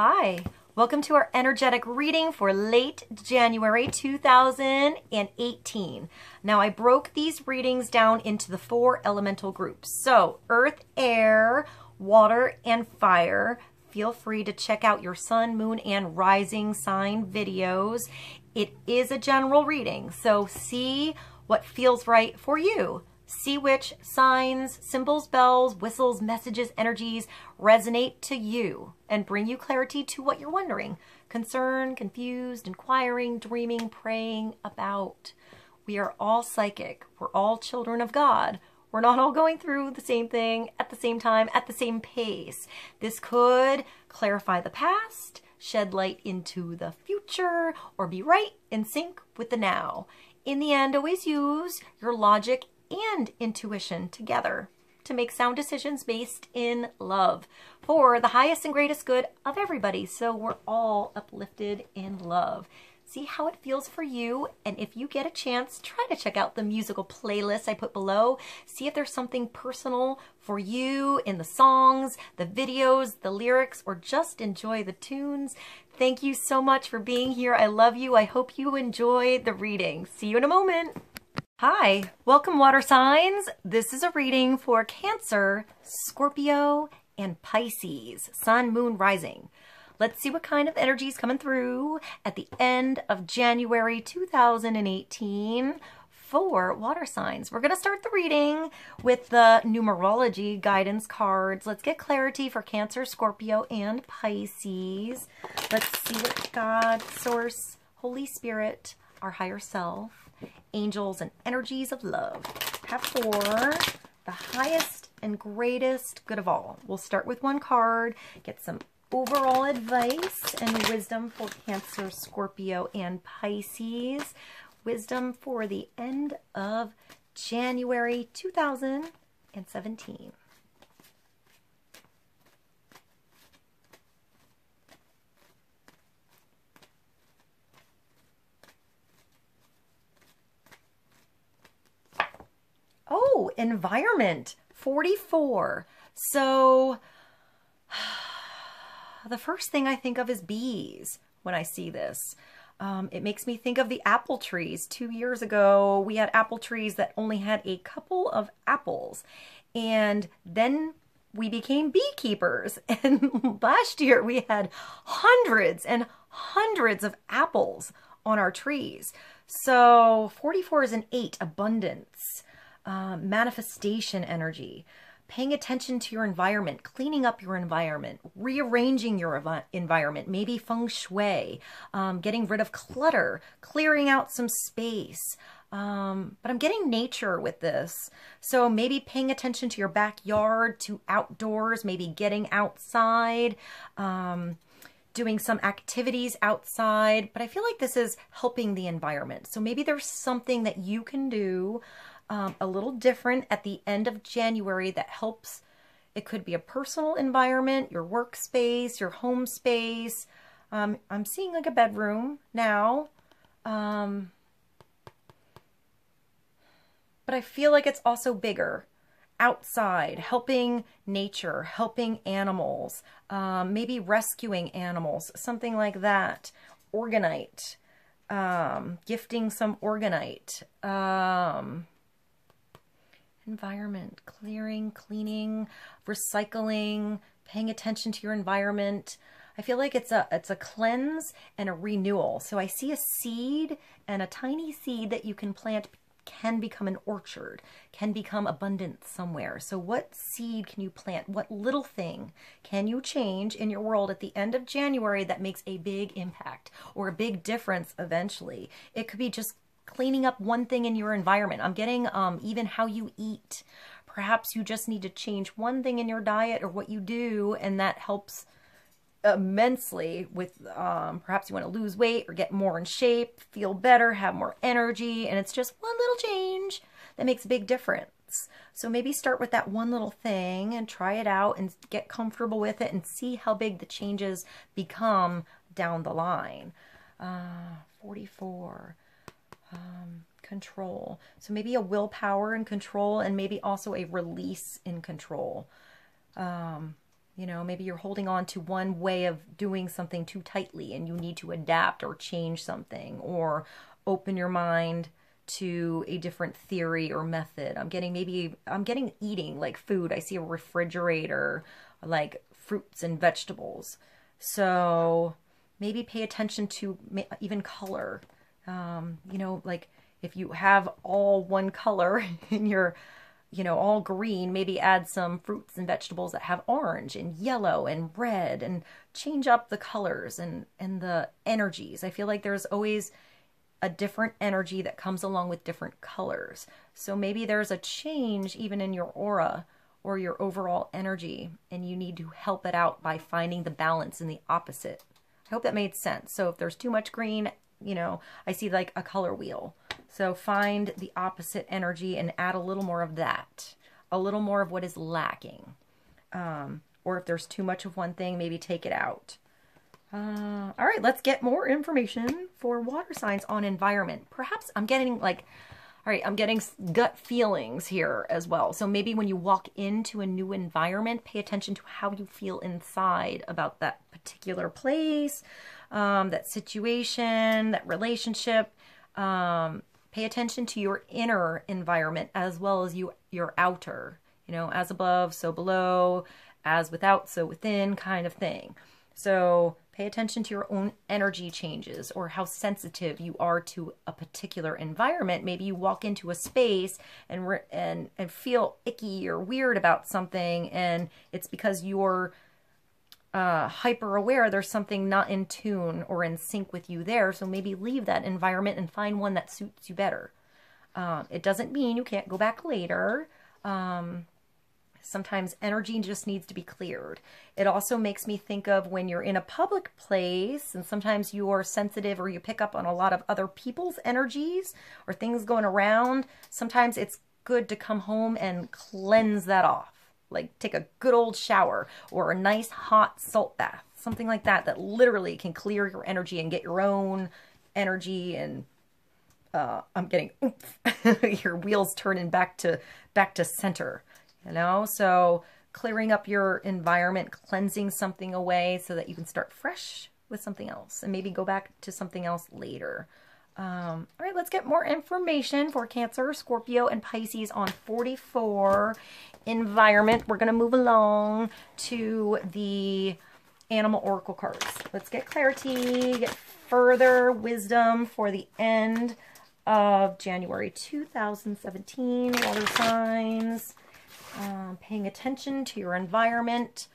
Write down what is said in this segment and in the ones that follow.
Hi, welcome to our energetic reading for late January 2018. Now I broke these readings down into the 4 elemental groups. So earth, air, water, and fire. Feel free to check out your sun, moon, and rising sign videos. It is a general reading, so see what feels right for you. See which signs, symbols, bells, whistles, messages, energies resonate to you and bring you clarity to what you're wondering, concerned, confused, inquiring, dreaming, praying about. We are all psychic. We're all children of God. We're not all going through the same thing at the same time, at the same pace. This could clarify the past, shed light into the future, or be right in sync with the now. In the end, always use your logic and intuition together to make sound decisions based in love for the highest and greatest good of everybody. So we're all uplifted in love. See how it feels for you. And if you get a chance, try to check out the musical playlist I put below. See if there's something personal for you in the songs, the videos, the lyrics, or just enjoy the tunes. Thank you so much for being here. I love you. I hope you enjoy the reading. See you in a moment. Hi, welcome water signs. This is a reading for Cancer, Scorpio, and Pisces, Sun, Moon, Rising. Let's see what kind of energy is coming through at the end of January 2018 for water signs. We're going to start the reading with the numerology guidance cards. Let's get clarity for Cancer, Scorpio, and Pisces. Let's see what God, Source, Holy Spirit, our higher self, angels, and energies of love have for the highest and greatest good of all. We'll start with one card, get some overall advice and wisdom for Cancer, Scorpio, and Pisces. Wisdom for the end of January 2017. Oh, environment, 44. So the first thing I think of is bees when I see this. It makes me think of the apple trees. 2 years ago, we had apple trees that only had a couple of apples. And then we became beekeepers. And last year, we had hundreds and hundreds of apples on our trees. So 44 is an 8, abundance. Manifestation energy, paying attention to your environment, cleaning up your environment, rearranging your environment, maybe feng shui, getting rid of clutter, clearing out some space. But I'm getting nature with this. So maybe paying attention to your backyard, to outdoors, maybe getting outside, doing some activities outside. But I feel like this is helping the environment. So maybe there's something that you can do a little different at the end of January that helps. It could be a personal environment, your workspace, your home space. I'm seeing like a bedroom now. But I feel like it's also bigger. Outside, helping nature, helping animals, maybe rescuing animals, something like that. Organite, gifting some organite. Environment, clearing, cleaning, recycling, paying attention to your environment. I feel like it's a cleanse and a renewal. So I see a seed, and a tiny seed that you can plant can become an orchard, can become abundant somewhere. So what seed can you plant? What little thing can you change in your world at the end of January that makes a big impact or a big difference eventually? It could be just cleaning up one thing in your environment. I'm getting even how you eat. Perhaps you just need to change one thing in your diet or what you do, and that helps immensely with perhaps you want to lose weight or get more in shape, feel better, have more energy, and it's just one little change that makes a big difference. So maybe start with that one little thing and try it out and get comfortable with it and see how big the changes become down the line. 44. Control. So maybe a willpower and control, and maybe also a release in control. You know, maybe you're holding on to one way of doing something too tightly and you need to adapt or change something or open your mind to a different theory or method. I'm getting eating like food. I see a refrigerator, like fruits and vegetables. So maybe pay attention to even color. You know, like if you have all one color in your, you know, all green, maybe add some fruits and vegetables that have orange and yellow and red, and change up the colors and the energies. I feel like there's always a different energy that comes along with different colors. So maybe there's a change even in your aura or your overall energy, and you need to help it out by finding the balance in the opposite. I hope that made sense. So if there's too much green, you know, I see like a color wheel. So find the opposite energy and add a little more of that, a little more of what is lacking. Or if there's too much of one thing, maybe take it out. All right, let's get more information for water signs on environment. Perhaps I'm getting like, all right, I'm getting gut feelings here as well. So maybe when you walk into a new environment, pay attention to how you feel inside about that particular place, that situation, that relationship. Pay attention to your inner environment as well as your outer, you know, as above, so below, as without, so within kind of thing. So pay attention to your own energy changes or how sensitive you are to a particular environment. Maybe you walk into a space and feel icky or weird about something, and it's because you're hyper aware there's something not in tune or in sync with you there. So maybe leave that environment and find one that suits you better. It doesn't mean you can't go back later. Sometimes energy just needs to be cleared. It also makes me think of when you're in a public place and sometimes you are sensitive or you pick up on a lot of other people's energies or things going around. Sometimes it's good to come home and cleanse that off. Like take a good old shower or a nice hot salt bath, something like that, that literally can clear your energy and get your own energy. And I'm getting oomph. Your wheels turning back to center, you know? So clearing up your environment, cleansing something away so that you can start fresh with something else and maybe go back to something else later. All right, let's get more information for Cancer, Scorpio, and Pisces on 44 environment. We're going to move along to the animal oracle cards. Let's get clarity, get further wisdom for the end of January 2017. Water signs, paying attention to your environment,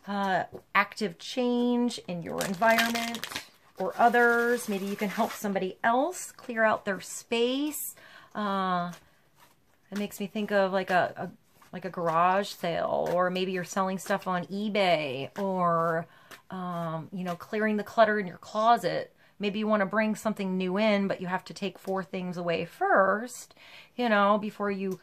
active change in your environment or others. Maybe you can help somebody else clear out their space. It makes me think of like a garage sale, or maybe you're selling stuff on eBay, or you know, clearing the clutter in your closet. Maybe you want to bring something new in, but you have to take 4 things away first, you know, before you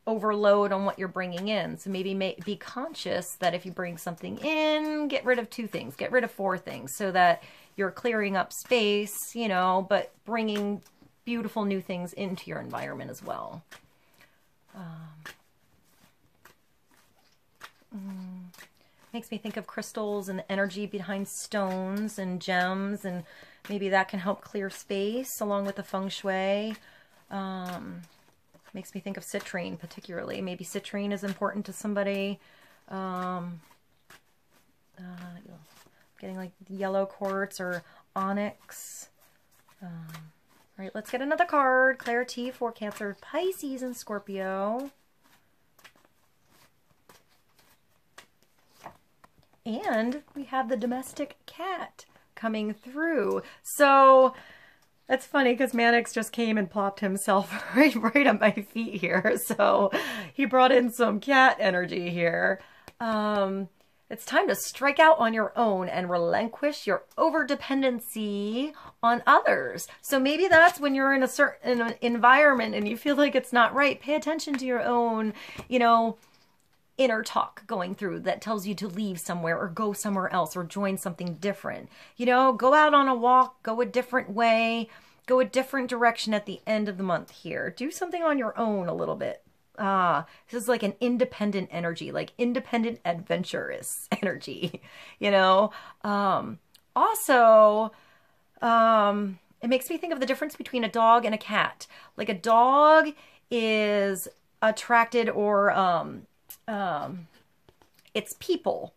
overload on what you're bringing in. So maybe be conscious that if you bring something in, get rid of 2 things, get rid of 4 things, so that you're clearing up space, you know, but bringing beautiful new things into your environment as well. Makes me think of crystals and the energy behind stones and gems, and maybe that can help clear space along with the feng shui. Makes me think of citrine particularly. Maybe citrine is important to somebody. Getting like yellow quartz or onyx. All right, let's get another card. Clarity for Cancer, Pisces, and Scorpio. And we have the domestic cat coming through. So that's funny because Mannix just came and plopped himself right at my feet here. So he brought in some cat energy here. It's time to strike out on your own and relinquish your over-dependency on others. So maybe that's when you're in a certain environment and you feel like it's not right. Pay attention to your own, you know, inner talk going through that tells you to leave somewhere or go somewhere else or join something different. You know, go out on a walk, go a different way, go a different direction at the end of the month here. Do something on your own a little bit. This is like an independent energy, like independent adventurous energy, you know? Also, it makes me think of the difference between a dog and a cat. Like a dog is attracted, or it's people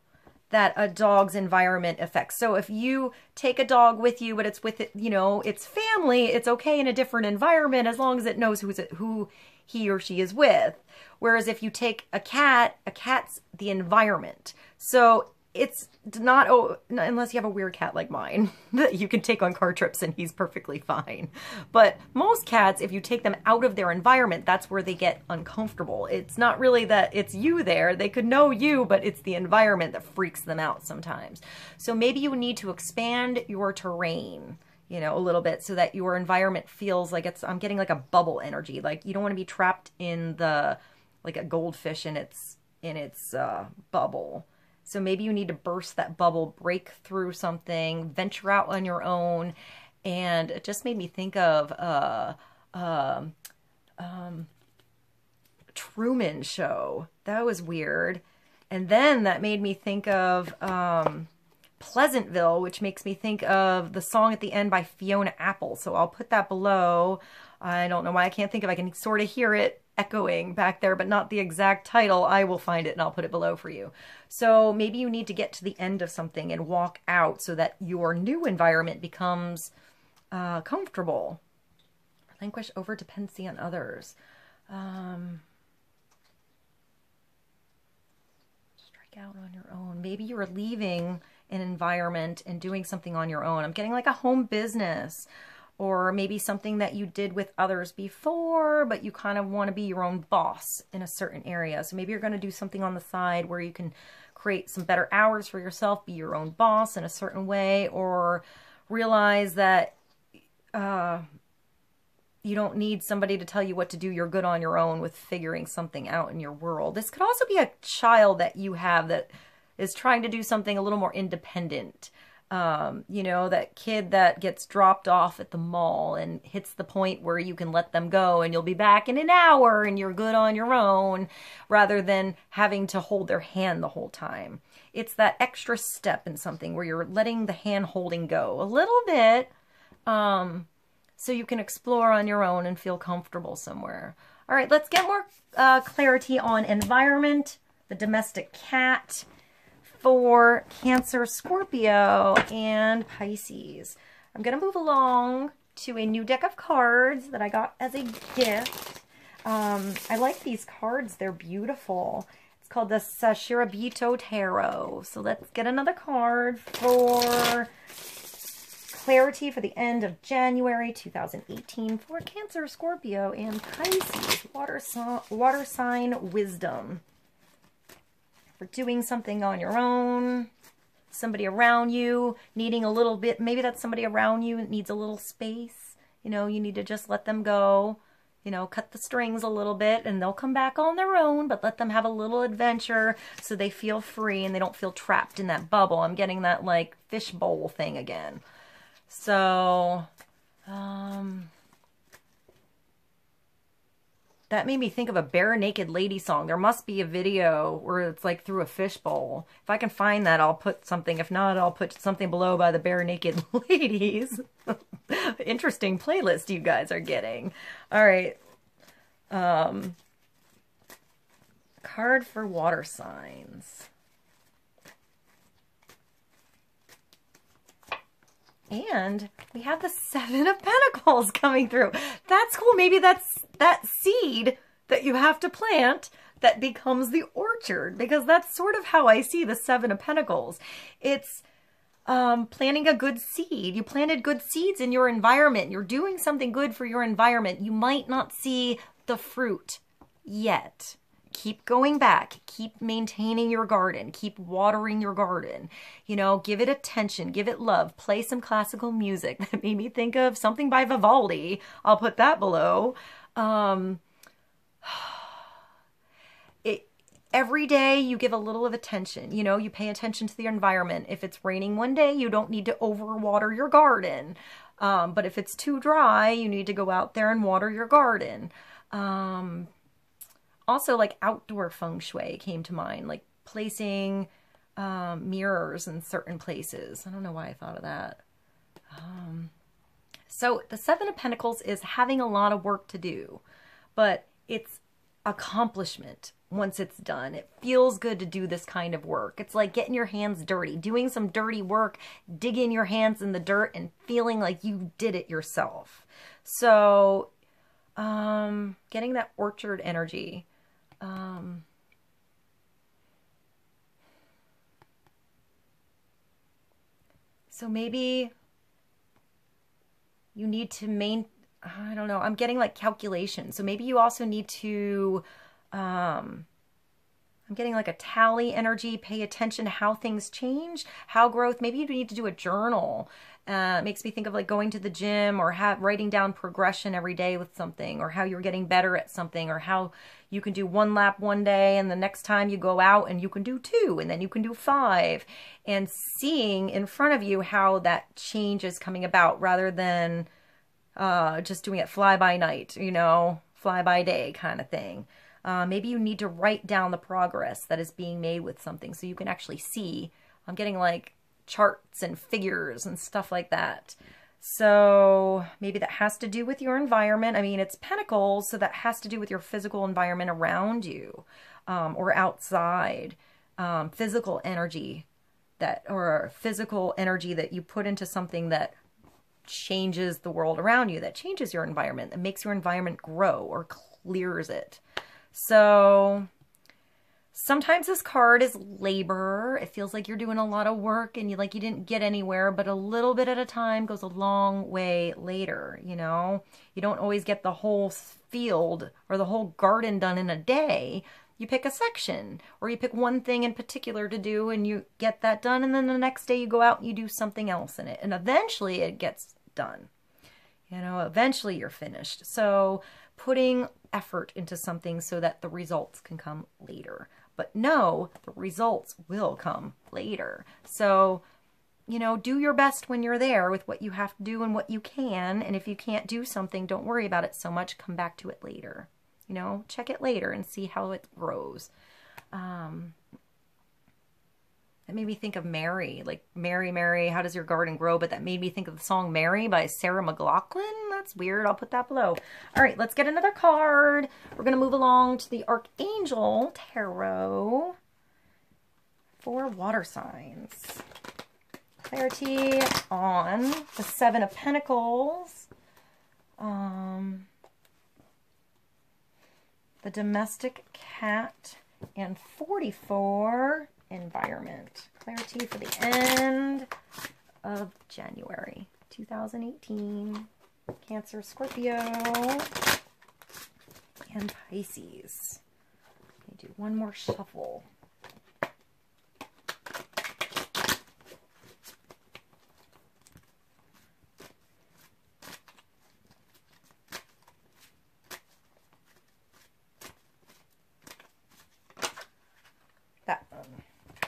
that a dog's environment affects. So if you take a dog with you, but it's with it, you know, its family, it's okay in a different environment as long as it knows who he or she is with. Whereas if you take a cat's the environment. So it's not, unless you have a weird cat like mine that you can take on car trips and he's perfectly fine. But most cats, if you take them out of their environment, that's where they get uncomfortable. It's not really that it's you there. They could know you, but it's the environment that freaks them out sometimes. So maybe you need to expand your terrain, you know, a little bit so that your environment feels like I'm getting like a bubble energy. Like you don't want to be trapped in like a goldfish in its bubble. So maybe you need to burst that bubble, break through something, venture out on your own. And it just made me think of Truman Show. That was weird. And then that made me think of Pleasantville, which makes me think of the song at the end by Fiona Apple. So I'll put that below. I don't know why I can't think of it. I can sort of hear it echoing back there, but not the exact title. I will find it and I'll put it below for you. So maybe you need to get to the end of something and walk out so that your new environment becomes comfortable. Relinquish over dependency on others. Strike out on your own. Maybe you're leaving an environment and doing something on your own. I'm getting like a home business, or maybe something that you did with others before, but you kind of want to be your own boss in a certain area. So maybe you're going to do something on the side where you can create some better hours for yourself, be your own boss in a certain way, or realize that you don't need somebody to tell you what to do. You're good on your own with figuring something out in your world. This could also be a child that you have that is trying to do something a little more independent. You know, that kid that gets dropped off at the mall and hits the point where you can let them go and you'll be back in an hour and you're good on your own, rather than having to hold their hand the whole time. It's that extra step in something where you're letting the hand holding go a little bit, so you can explore on your own and feel comfortable somewhere. All right, let's get more clarity on environment, the domestic cat, for Cancer, Scorpio, and Pisces. I'm going to move along to a new deck of cards that I got as a gift. I like these cards. They're beautiful. It's called the Sashirabito Tarot. So let's get another card for clarity for the end of January 2018 for Cancer, Scorpio, and Pisces. Water sign wisdom. Doing something on your own, somebody around you needing a little bit, maybe that's somebody around you that needs a little space, you know, you need to just let them go, you know, cut the strings a little bit and they'll come back on their own, but let them have a little adventure so they feel free and they don't feel trapped in that bubble. I'm getting that like fishbowl thing again. So, that made me think of a Bare Naked Lady song. There must be a video where it's like through a fishbowl. If I can find that, I'll put something. If not, I'll put something below by the Bare Naked Ladies. Interesting playlist you guys are getting. All right. Card for water signs. And we have the Seven of Pentacles coming through. That's cool. Maybe that's that seed that you have to plant that becomes the orchard, because that's sort of how I see the Seven of Pentacles. It's planting a good seed. You planted good seeds in your environment. You're doing something good for your environment. You might not see the fruit yet. Keep going back. Keep maintaining your garden. Keep watering your garden. You know, give it attention. Give it love. Play some classical music. That made me think of something by Vivaldi. I'll put that below. Every day you give a little of attention. You know, you pay attention to the environment. If it's raining one day, you don't need to overwater your garden. But if it's too dry, you need to go out there and water your garden. Also, like outdoor feng shui came to mind, like placing mirrors in certain places. I don't know why I thought of that. So the Seven of Pentacles is having a lot of work to do, but it's accomplishment once it's done. It feels good to do this kind of work. It's like getting your hands dirty, doing some dirty work, digging your hands in the dirt and feeling like you did it yourself. So getting that orchard energy. So maybe you need to I don't know, I'm getting like calculation. So maybe you also need to, I'm getting like a tally energy, pay attention to how things change, how growth, maybe you need to do a journal. It makes me think of like going to the gym or writing down progression every day with something, or how you're getting better at something, or how you can do 1 lap one day and the next time you go out and you can do 2 and then you can do 5, and seeing in front of you how that change is coming about rather than just doing it fly by night, you know, fly by day kind of thing. Maybe you need to write down the progress that is being made with something so you can actually see. I'm getting like charts and figures and stuff like that. So maybe that has to do with your environment. I mean, it's Pentacles, so that has to do with your physical environment around you, or outside. Physical energy or physical energy that you put into something that changes the world around you, that changes your environment, that makes your environment grow or clears it. So sometimes this card is labor. It feels like you're doing a lot of work and you didn't get anywhere, but a little bit at a time goes a long way later, you know? You don't always get the whole field or the whole garden done in a day. You pick a section, or you pick one thing in particular to do and you get that done, and then the next day you go out and you do something else in it, and eventually it gets done. You know, eventually you're finished. So putting effort into something so that the results can come later. But no, the results will come later. So, you know, do your best when you're there with what you have to do and what you can. And if you can't do something, don't worry about it so much. Come back to it later. You know, check it later and see how it grows. That made me think of Mary, like Mary, Mary, how does your garden grow? But that made me think of the song Mary by Sarah McLachlan. That's weird. I'll put that below. All right, let's get another card. We're going to move along to the Archangel Tarot for water signs. Clarity on the Seven of Pentacles. The domestic cat, and 44 environment. Clarity for the end of January 2018. Cancer, Scorpio, and Pisces. Let me do one more shuffle. That one.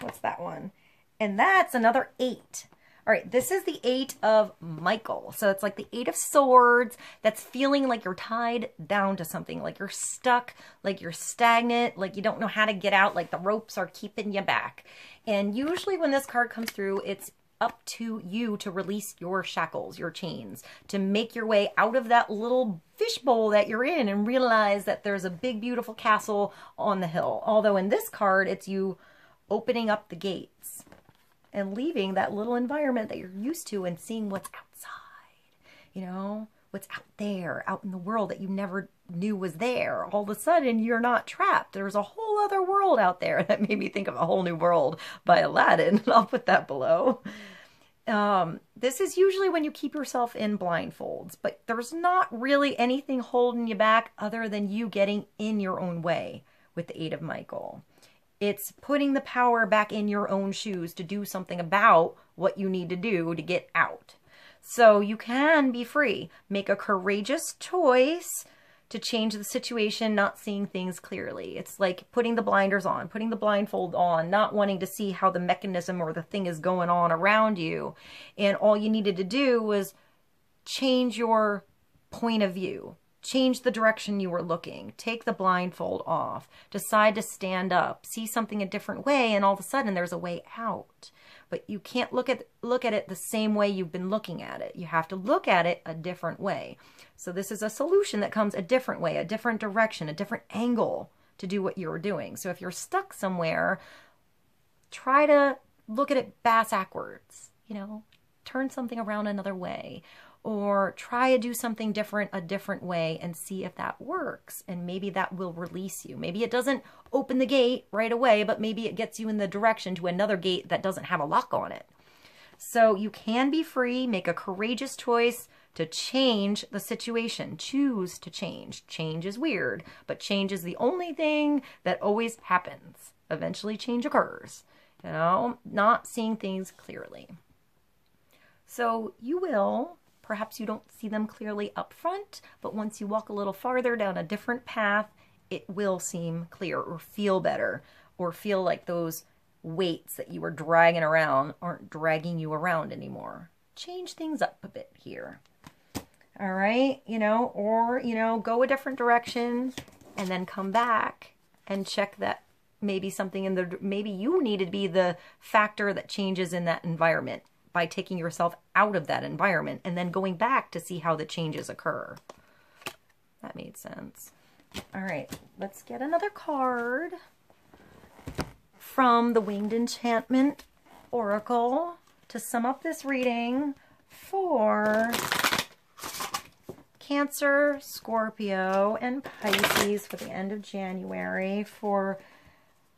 What's that one? And that's another 8. All right, this is the 8 of Michael. So it's like the 8 of Swords that's feeling like you're tied down to something, like you're stuck, like you're stagnant, like you don't know how to get out, like the ropes are keeping you back. And usually when this card comes through, it's up to you to release your shackles, your chains, to make your way out of that little fishbowl that you're in and realize that there's a big, beautiful castle on the hill. Although in this card, it's you opening up the gates and leaving that little environment that you're used to and seeing what's outside, you know, what's out there, out in the world that you never knew was there. All of a sudden, you're not trapped. There's a whole other world out there. That made me think of A Whole New World by Aladdin. I'll put that below. This is usually when you keep yourself in blindfolds, but there's not really anything holding you back other than you getting in your own way with the 8 of Michael. It's putting the power back in your own shoes to do something about what you need to do to get out. So you can be free. Make a courageous choice to change the situation, not seeing things clearly. It's like putting the blinders on, putting the blindfold on, not wanting to see how the mechanism or the thing is going on around you. And all you needed to do was change your point of view. change the direction you were looking, take the blindfold off, decide to stand up, see something a different way, and all of a sudden there's a way out. But you can't look at it the same way you've been looking at it. You have to look at it a different way. So this is a solution that comes a different way, a different direction, a different angle to do what you're doing. So if you're stuck somewhere, try to look at it backwards, you know, turn something around another way, or try to do something different a different way and see if that works. And maybe that will release you. Maybe it doesn't open the gate right away, but maybe it gets you in the direction to another gate that doesn't have a lock on it. So you can be free, make a courageous choice to change the situation. Choose to change. Change is weird, but change is the only thing that always happens. Eventually change occurs. You know, not seeing things clearly. So you will, perhaps you don't see them clearly up front, but once you walk a little farther down a different path, it will seem clear or feel better, or feel like those weights that you were dragging around aren't dragging you around anymore. Change things up a bit here. All right, you know, or, you know, go a different direction and then come back and check that maybe something in the, maybe you need to be the factor that changes in that environment by taking yourself out of that environment and then going back to see how the changes occur. That made sense. All right, let's get another card from the Winged Enchantment Oracle to sum up this reading for Cancer, Scorpio, and Pisces for the end of January, for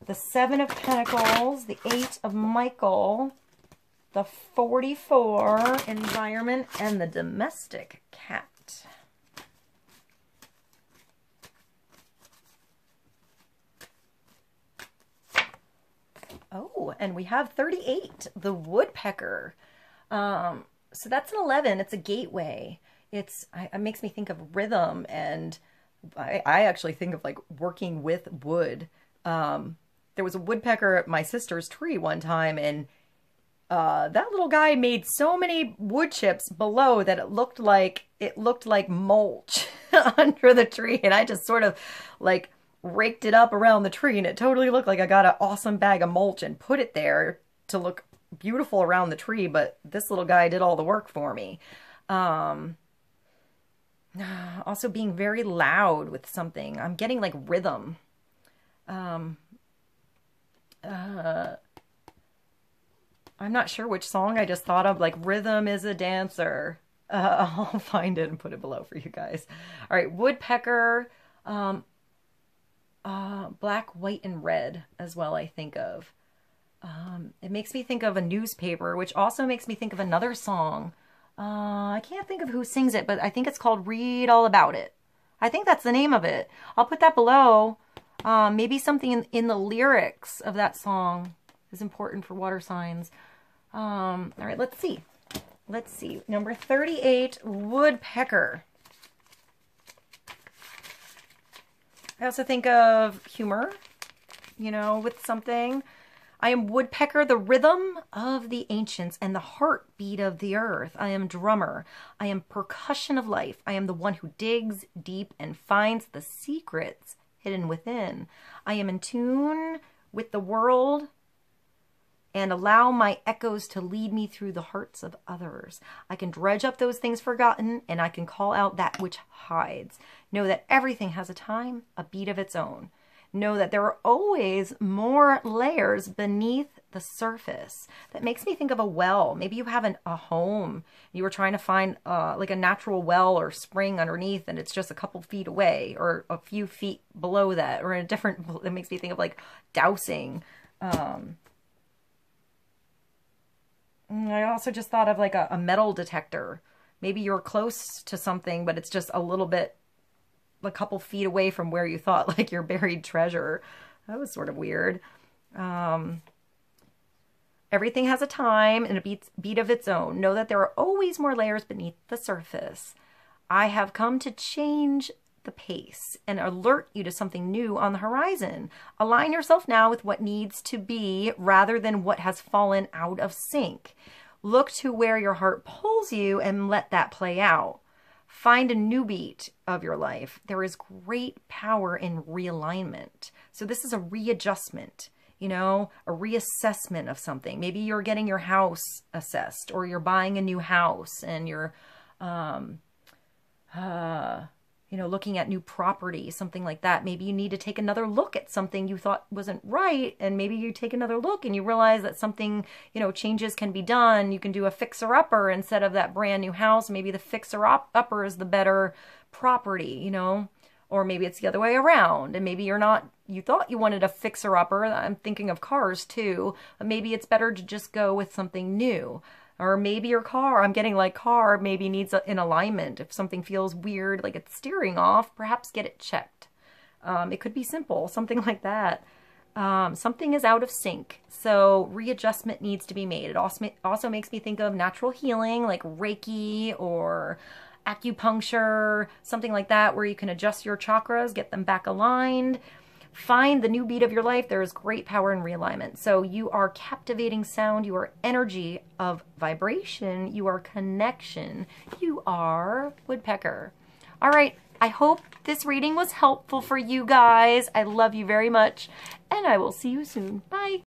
the Seven of Pentacles, the Eight of Michael, the 44 environment, and the domestic cat. Oh, and we have 38, the woodpecker. So that's an 11. It's a gateway. It makes me think of rhythm, and I actually think of like working with wood. There was a woodpecker at my sister's tree one time, and that little guy made so many wood chips below that it looked like mulch under the tree, and I just sort of like raked it up around the tree, and it totally looked like I got an awesome bag of mulch and put it there to look beautiful around the tree, but this little guy did all the work for me. Also being very loud with something. I'm getting like rhythm. I'm not sure which song I just thought of, like Rhythm is a Dancer. I'll find it and put it below for you guys. All right, woodpecker, black, white, and red as well, I think of. It makes me think of a newspaper, which also makes me think of another song. I can't think of who sings it, but I think it's called Read All About It. I think that's the name of it. I'll put that below. Maybe something in the lyrics of that song is important for water signs. All right, let's see. Let's see. Number 38, woodpecker. I also think of humor, you know, with something. I am woodpecker, the rhythm of the ancients and the heartbeat of the earth. I am drummer. I am percussion of life. I am the one who digs deep and finds the secrets hidden within. I am in tune with the world and allow my echoes to lead me through the hearts of others. I can dredge up those things forgotten, and I can call out that which hides. Know that everything has a time, a beat of its own. Know that there are always more layers beneath the surface. That makes me think of a well. Maybe you have a home. You were trying to find like a natural well or spring underneath, and it's just a couple feet away or a few feet below that, or in a different, it makes me think of like dowsing. I also just thought of like a metal detector. Maybe you're close to something, but it's just a little bit, a couple feet away from where you thought like your buried treasure. That was sort of weird. Everything has a time and a beat of its own. Know that there are always more layers beneath the surface. I have come to change the pace and alert you to something new on the horizon. Align yourself now with what needs to be rather than what has fallen out of sync. Look to where your heart pulls you and let that play out. Find a new beat of your life. There is great power in realignment. So this is a readjustment, you know, a reassessment of something. Maybe you're getting your house assessed, or you're buying a new house and you're, you know, looking at new property, something like that. Maybe you need to take another look at something you thought wasn't right. And maybe you take another look and you realize that something, you know, changes can be done. You can do a fixer-upper instead of that brand new house. Maybe the fixer-upper is the better property, you know, or maybe it's the other way around. And maybe you're not, you thought you wanted a fixer-upper. I'm thinking of cars too. But maybe it's better to just go with something new. Or maybe your car, I'm getting like car, maybe needs an alignment. If something feels weird, like it's steering off, perhaps get it checked. It could be simple, something like that. Something is out of sync, so readjustment needs to be made. It also makes me think of natural healing, like Reiki or acupuncture, something like that, where you can adjust your chakras, get them back aligned. Find the new beat of your life. There is great power in realignment. So you are captivating sound. You are energy of vibration. You are connection. You are woodpecker. All right. I hope this reading was helpful for you guys. I love you very much, and I will see you soon. Bye.